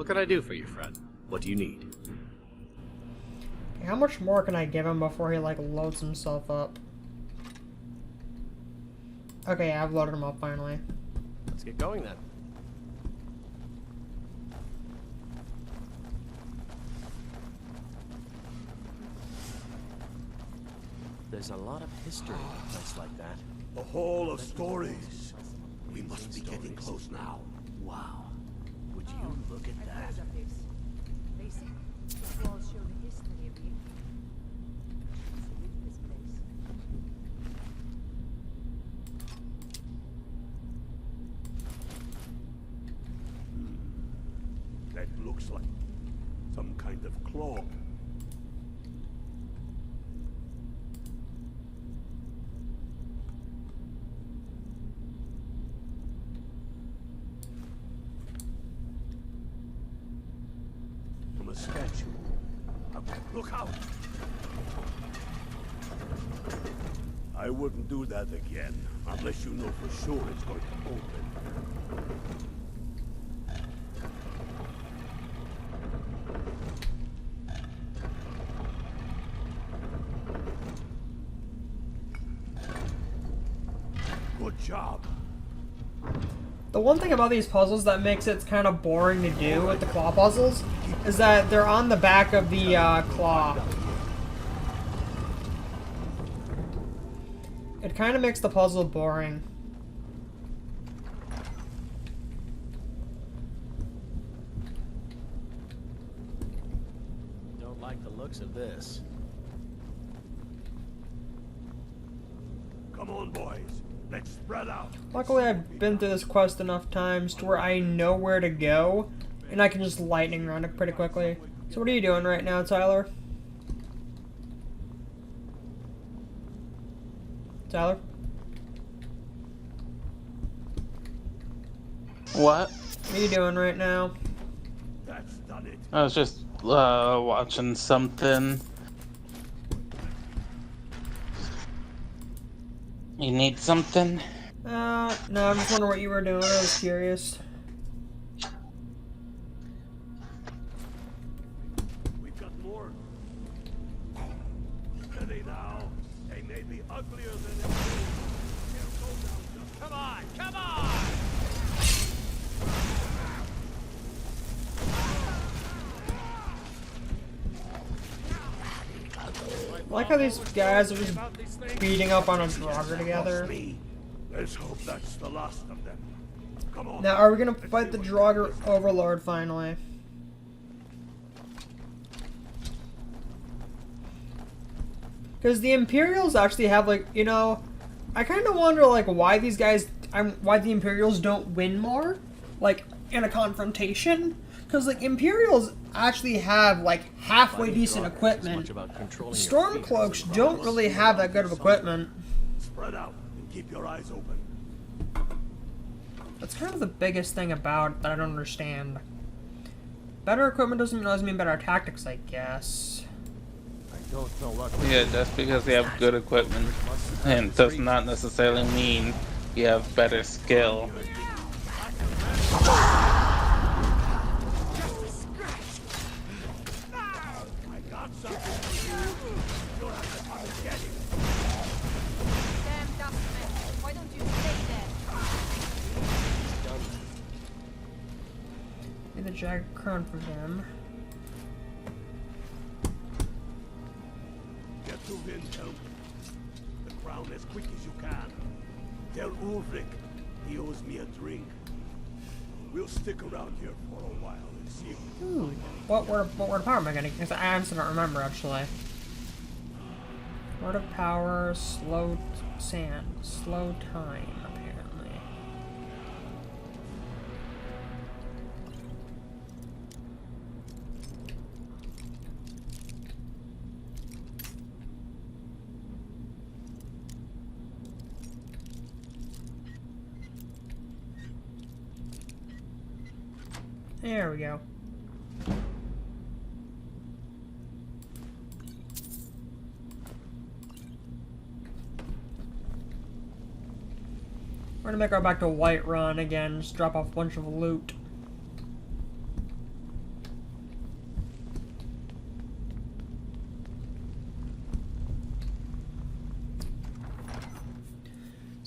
What can I do for you, friend? What do you need? How much more can I give him before he, like, loads himself up? Okay, yeah, I've loaded him up finally. Let's get going then. There's a lot of history in a place like that. A hall of stories. We must be getting close now. Wow. Would you look at that? That looks like some kind of claw. From a statue. Look out! I wouldn't do that again, unless you know for sure it's going to open. Good job. The one thing about these puzzles that makes it kind of boring to do with the claw puzzles is that they're on the back of the claw. It kind of makes the puzzle boring. Don't like the looks of this. Come on, boys. Let's spread out. Luckily, I've been through this quest enough times to where I know where to go, and I can just lightning run it pretty quickly. So what are you doing right now, Tyler? Tyler? What? What are you doing right now? That's done it. I was just watching something. You need something? No, I'm just wondering what you were doing. I was curious. We've got more. Ready now. They may be uglier than it is. They'll go down just. Come on, come on! I like how these guys are just beating up on a Draugr together. Let's hope that's the last of them. Come on. Now, are we gonna fight the Draugr Overlord finally? Because the Imperials actually have, like, you know, I kind of wonder, like, why these guys, why the Imperials don't win more, like, in a confrontation. Because, like, Imperials actually have, like, halfway decent equipment. Stormcloaks don't really have that good of equipment. Spread out and keep your eyes open. That's kind of the biggest thing about it that I don't understand. Better equipment doesn't always mean better tactics, I guess. I don't know what. Yeah, just because you have good equipment and does not necessarily mean you have better skill. Need the Jagged Crown for them. Get to Windhelm. The crown as quick as you can. Tell Ulrich he owes me a drink. We'll stick around here for a while and see if we can find him. What word of power am I gonna get? I honestly don't remember, actually. Word of power, slow sand, slow time, apparently. There we go. We're gonna make our back to Whiterun again, just drop off a bunch of loot.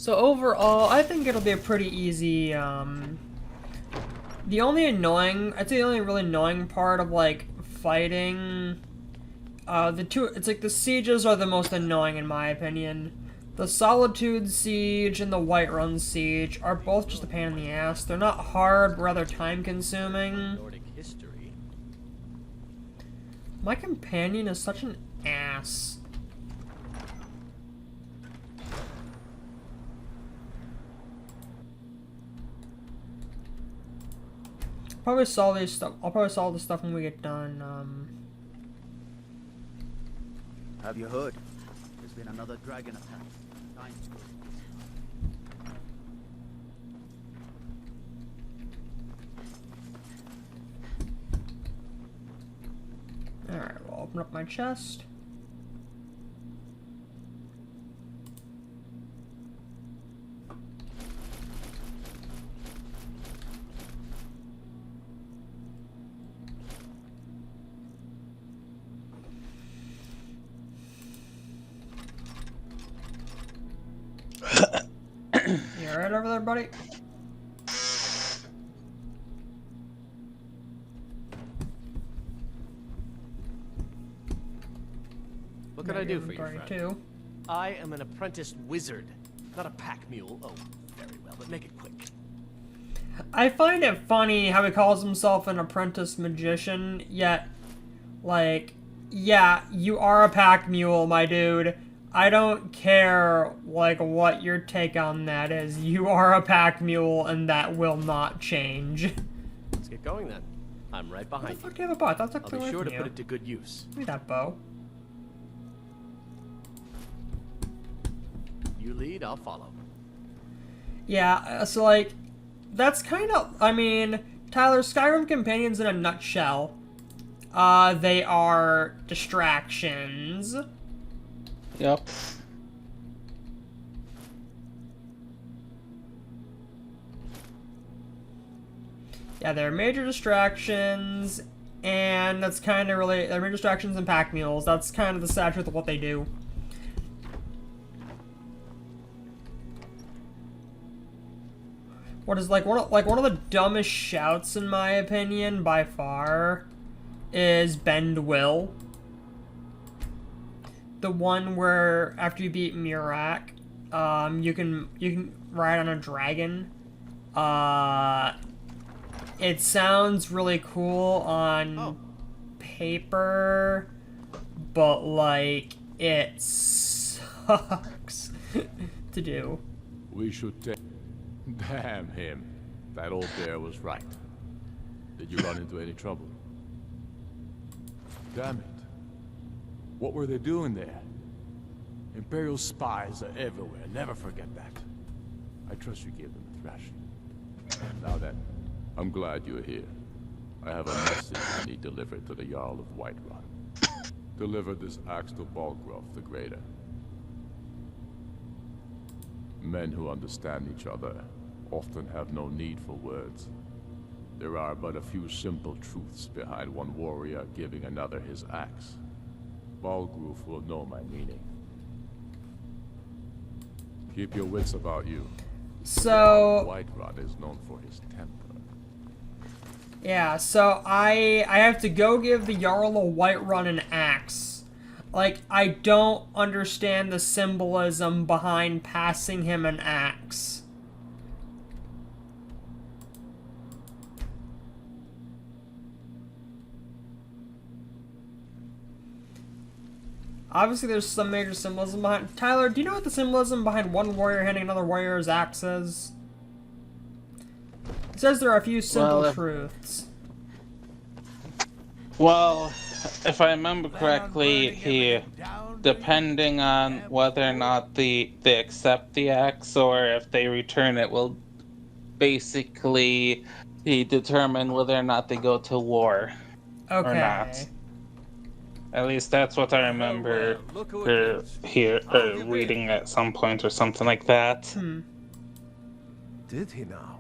So overall, I think it'll be a pretty easy, the only really annoying part of, like, fighting, it's like the sieges are the most annoying in my opinion. The Solitude Siege and the Whiterun Siege are both just a pain in the ass. They're not hard, rather time-consuming. Nordic history. My companion is such an ass. Probably solve this stuff. I'll probably solve this stuff when we get done. Have you heard? There's been another dragon attack. Time's going. Alright, we'll open up my chest. You alright over there, buddy? What can I do for you, friend? Too. I am an apprenticed wizard, not a pack mule. Oh, very well, but make it quick. I find it funny how he calls himself an apprentice magician, yet, like, yeah, you are a pack mule, my dude. I don't care, like, what your take on that is. You are a pack mule, and that will not change. Let's get going then. I'm right What the behind fuck you. do you have a bow? That's I'll actually be sure to you. put it to good use. Give me that bow. You lead, I'll follow. Yeah, so, like, that's kind of, I mean, Tyler, Skyrim companions in a nutshell. They are distractions. Yep. Yeah, they're major distractions, and that's kind of really, they're major distractions and pack mules. That's kind of the sad truth of what they do. What is like one of the dumbest shouts in my opinion by far is Bend Will. The one where after you beat Murak, you can ride on a dragon. It sounds really cool on paper, but like it sucks to do. We should take... Damn him. That old bear was right. Did you run into any trouble? Damn it. What were they doing there? Imperial spies are everywhere. Never forget that. I trust you gave them a thrashing. Now then, I'm glad you're here. I have a message I need delivered to the Jarl of Whiterun. Deliver this axe to Balgruf the Greater. Men who understand each other often have no need for words. There are but a few simple truths behind one warrior giving another his axe. Balgruf will know my meaning. Keep your wits about you. So Whiterun is known for his temper. yeah, so I have to go give the Jarl of Whiterun an axe. Like, I don't understand the symbolism behind passing him an axe. Obviously, there's some major symbolism behind... Tyler, do you know what the symbolism behind one warrior handing another warrior's axe is? It says there are a few simple truths. Well, if I remember correctly, depending on whether or not they accept the axe or if they return it, will basically determine whether or not they go to war or not. At least that's what I remember reading at some point or something like that. Did he now?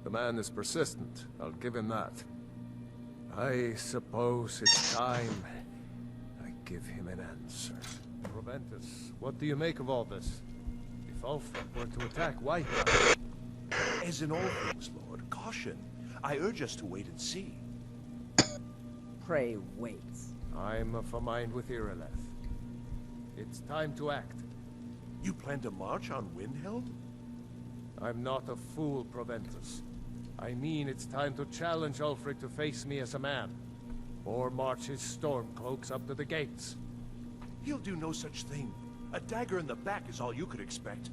The man is persistent, I'll give him that. I suppose it's time I give him an answer. Proventus, what do you make of all this? if Ulfric were to attack Whiterun. As in all things, Lord, caution. I urge us to wait and see. Pray wait. I'm of a mind with Irileth. It's time to act. You plan to march on Windhelm? I'm not a fool, Proventus. I mean it's time to challenge Ulfric to face me as a man. Or march his Stormcloaks up to the gates. He'll do no such thing. A dagger in the back is all you could expect.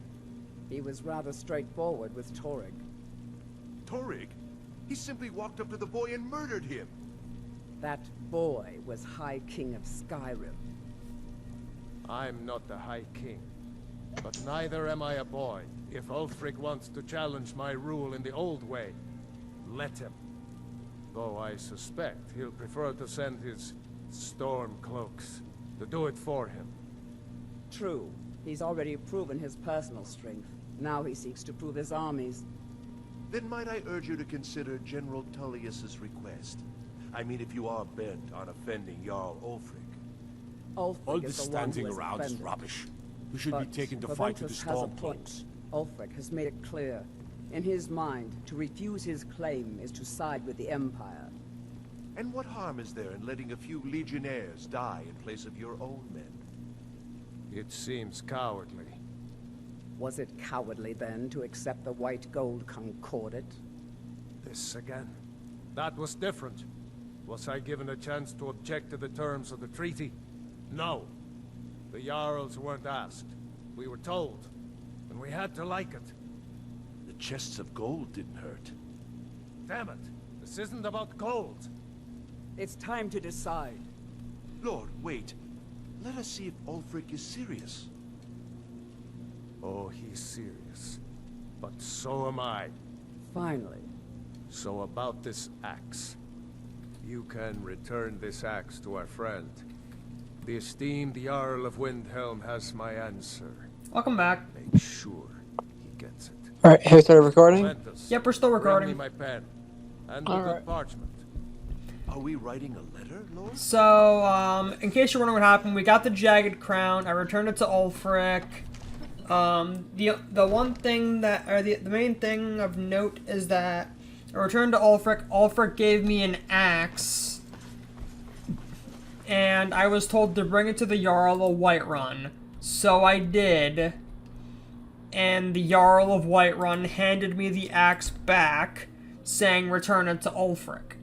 He was rather straightforward with Torrig. Torrig? He simply walked up to the boy and murdered him. That boy was High King of Skyrim. I'm not the High King. But neither am I a boy. If Ulfric wants to challenge my rule in the old way, let him. Though I suspect he'll prefer to send his Stormcloaks to do it for him. True. He's already proven his personal strength. Now he seeks to prove his armies. Then might I urge you to consider General Tullius's request? I mean, if you are bent on offending Jarl Ulfric. Ulfric All is this the one standing who is around is offended. rubbish. We should be But taken to fight with the Proventus has a point. Stormcloaks. Ulfric has made it clear. In his mind, to refuse his claim is to side with the Empire. And what harm is there in letting a few legionnaires die in place of your own men? It seems cowardly. Was it cowardly then to accept the white gold concordat? This again. That was different. Was I given a chance to object to the terms of the treaty? No. The Jarls weren't asked. We were told. And we had to like it. The chests of gold didn't hurt. Damn it! This isn't about gold! It's time to decide. Lord, wait. Let us see if Ulfric is serious. Oh, he's serious. But so am I. Finally. So about this axe. You can return this axe to our friend. The esteemed Jarl of Windhelm has my answer. Welcome back. Make sure he gets it. Alright, have you started recording? Proventus, Yep, we're still bring recording. me my pen. And the Alright. good parchment. Are we writing a letter, Lord? So, in case you're wondering what happened, we got the Jagged Crown. I returned it to Ulfric. The one thing that, or the main thing of note is that I returned to Ulfric. Ulfric gave me an axe, and I was told to bring it to the Jarl of Whiterun. So I did, and the Jarl of Whiterun handed me the axe back, saying return it to Ulfric.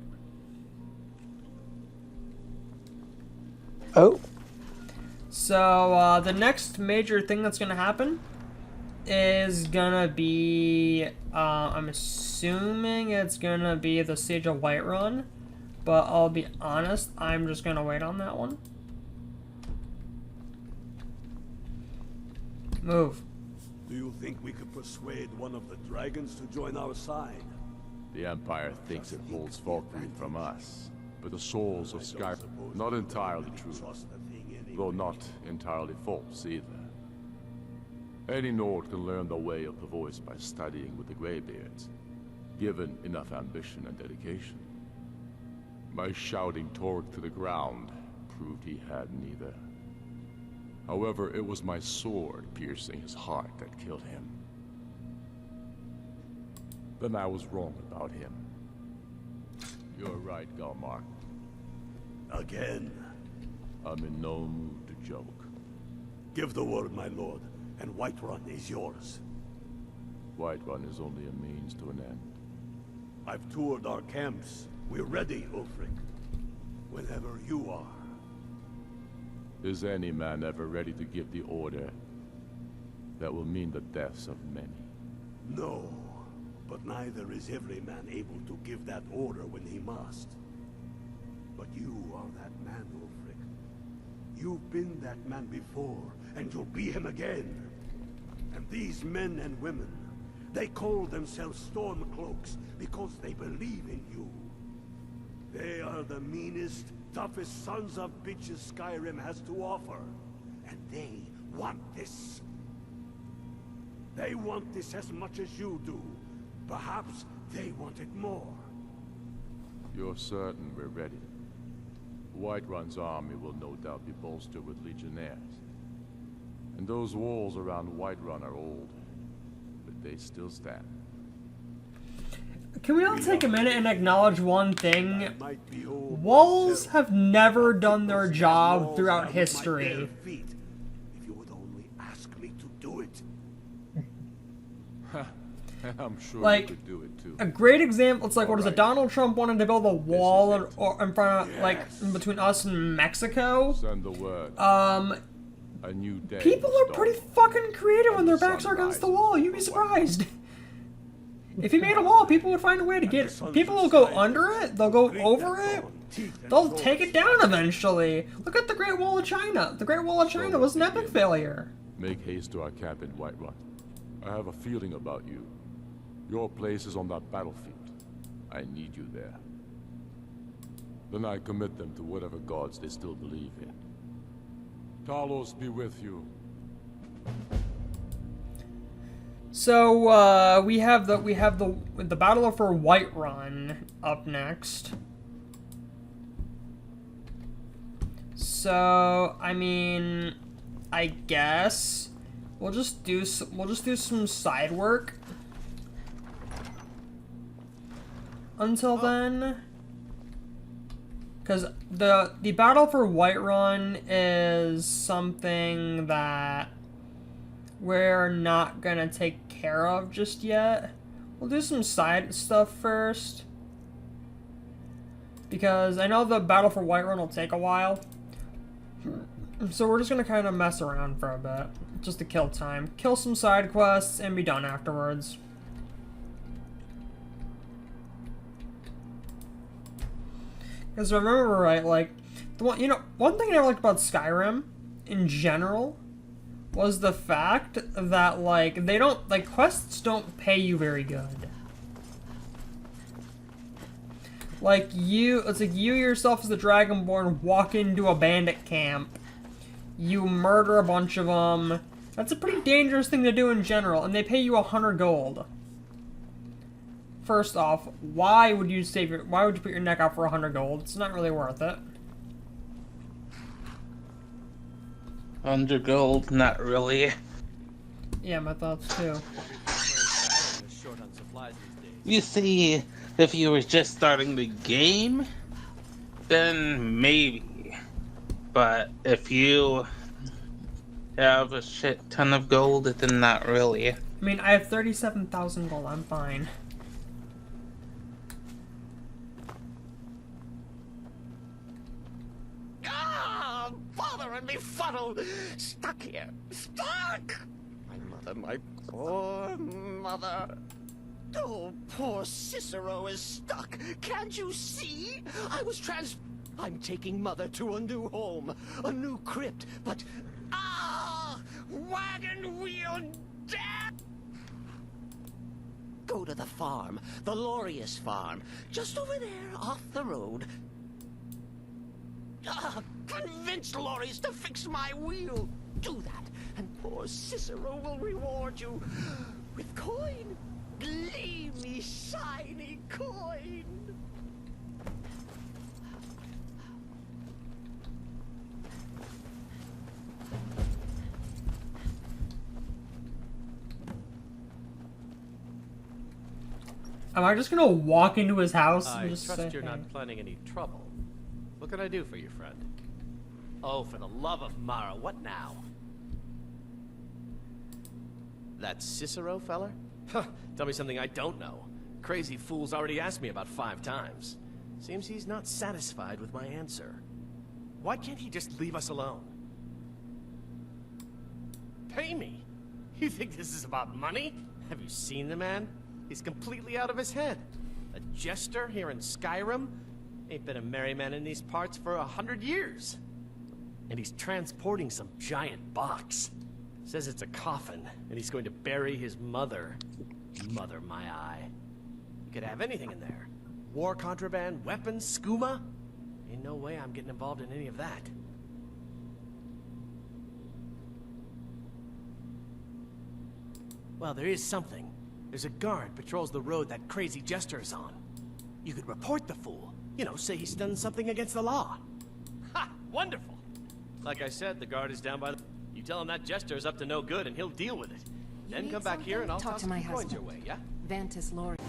Oh. So, the next major thing that's gonna happen is gonna be, I'm assuming it's gonna be the Siege of Whiterun, but I'll be honest, I'm just gonna wait on that one. Move. Do you think we could persuade one of the dragons to join our side? The Empire thinks it holds Valkyrie from us, but the souls of Skyrim not entirely true, though not entirely false either. Any Nord can learn the way of the voice by studying with the Greybeards, given enough ambition and dedication. My shouting Torg to the ground proved he had neither. However, it was my sword piercing his heart that killed him. Then I was wrong about him. You're right, Galmar. Again. I'm in no mood to joke. Give the word, my lord, and Whiterun is yours. Whiterun is only a means to an end. I've toured our camps. We're ready, Ulfric. Whenever you are. Is any man ever ready to give the order that will mean the deaths of many? No, but neither is every man able to give that order when he must. But you are that man, Ulfric. You've been that man before, and you'll be him again. And these men and women, they call themselves Stormcloaks because they believe in you. They are the meanest, toughest sons of bitches Skyrim has to offer. And they want this. They want this as much as you do. Perhaps they want it more. You're certain we're ready? Whiterun's army will no doubt be bolstered with legionnaires. And those walls around Whiterun are old, but they still stand. Can we all take a minute and acknowledge one thing? Walls have never done their job throughout history. If you would only ask me to do it. I'm sure Like, you could do it too. a great example, it's like, what is it, Donald Trump wanted to build a wall in front of, like, in between us and Mexico. Send the word. A new day. People are pretty fucking creative when their backs are against the wall, you'd be surprised. If he made a wall, people would find a way to get it. People will go under it, they'll go over it, they'll take it down eventually. Look at the Great Wall of China. The Great Wall of China was an epic failure. Make haste to our camp in Whiterun. I have a feeling about you. Your place is on that battlefield. I need you there. Then I commit them to whatever gods they still believe in. Talos be with you. So we have the Battle for Whiterun up next. So I mean, I guess we'll just do some side work until then, because the Battle for Whiterun is something that we're not gonna take care of just yet. We'll do some side stuff first, because I know the Battle for Whiterun will take a while. So we're just gonna kind of mess around for a bit, just to kill time. Kill some side quests and be done afterwards. Because if I remember right, like, one thing I liked about Skyrim, in general, was the fact that, like, quests don't pay you very good. Like, it's like you yourself as the Dragonborn walk into a bandit camp, you murder a bunch of them. That's a pretty dangerous thing to do in general, and they pay you 100 gold. First off, why would you put your neck out for 100 gold? It's not really worth it. 100 gold, not really. Yeah, my thoughts too. You see, if you were just starting the game, then maybe. But if you have a shit ton of gold, then not really. I mean, I have 37,000 gold, I'm fine. Bother and befuddle! Stuck here! Stuck! My poor mother. Oh, poor Cicero is stuck. Can't you see? I'm taking Mother to a new home, a new crypt, but... Wagon wheel death! Go to the farm, the Lorius farm, just over there, off the road. Convince Lorius to fix my wheel. Do that, and poor Cicero will reward you with coin. Gleamy, shiny coin. Am I just gonna walk into his house and I just trust say, you're hey? not planning any trouble. What can I do for you, friend? Oh, for the love of Mara, what now? That Cicero feller? Huh, tell me something I don't know. Crazy fool's already asked me about 5 times. Seems he's not satisfied with my answer. Why can't he just leave us alone? Pay me? You think this is about money? Have you seen the man? He's completely out of his head. A jester here in Skyrim? Ain't been a merry man in these parts for 100 years. And he's transporting some giant box. Says it's a coffin, and he's going to bury his mother. Mother, my eye. You could have anything in there. War contraband, weapons, skooma. Ain't no way I'm getting involved in any of that. Well, there is something. There's a guard patrols the road that crazy jester is on. You could report the fool. You know, say he's done something against the law. Ha! Wonderful! Like I said, the guard is down by the... You tell him that jester is up to no good and he'll deal with it. You Then need come back here and I'll something? toss Talk to some my coins your husband. way, yeah? Vantis Lord.